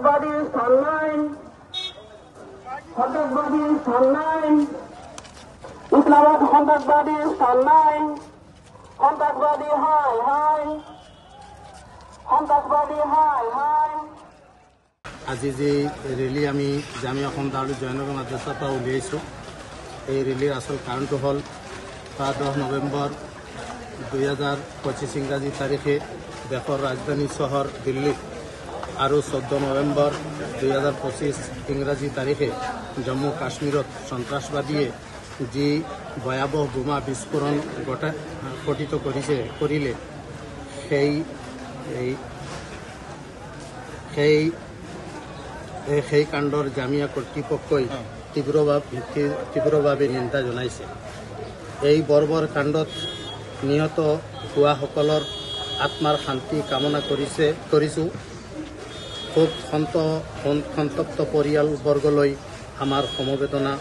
সন্ত্ৰাসবাদীৰ সন্মান ইসলামাবাদ সন্ত্ৰাসবাদীৰ সন্মান সন্ত্ৰাসবাদী হাই হাই সন্ত্ৰাসবাদী হাই হাই আজি যে ৰেলী আমি জামিয়া অসম দাৰুল জয়নগৰ মাদ্ৰাছাৰ পৰা উলিয়াইছোঁ এই ৰেলীৰ আচল কাৰণটো হ'ল 10 নৱেম্বৰ 2025 ইংৰাজী তাৰিখে দেশৰ ৰাজধানী চহৰ দিল্লীত আৰু 14 নৱেম্বৰ 2025 ইংৰাজী তাৰিখে জম্মু কাশ্মীৰত সন্ত্ৰাসবাদীয়ে যি ভয়াবহ বোমা বিস্ফোৰণ ঘটিত কৰিলে সেই কাণ্ডৰ জামিয়া কৰ্তৃপক্ষই তীব্ৰভাৱে নিন্দা জনাইছে এই বৰ্বৰ কাণ্ডত নিহত হোৱাসকলৰ আত্মাৰ শান্তি কামনা কৰিছোঁ খুব সন্তপ্ত পৰিয়ালবৰ্গলৈ আমাৰ সমবেদনা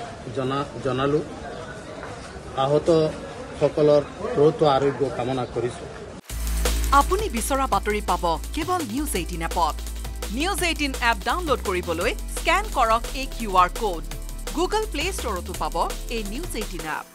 জনালোঁ আহতসকলৰ দ্ৰুত আৰোগ্য কামনা কৰিছোঁ আপুনি বিচৰা বাতৰি পাব কেৱল নিউজ 18 এপত নিউজ 18 এপ ডাউনলোড কৰিবলৈ স্ক্যান কৰক এই QR কোড গুগল প্লে ষ্টৰতো পাব এই নিউজ 18 এপ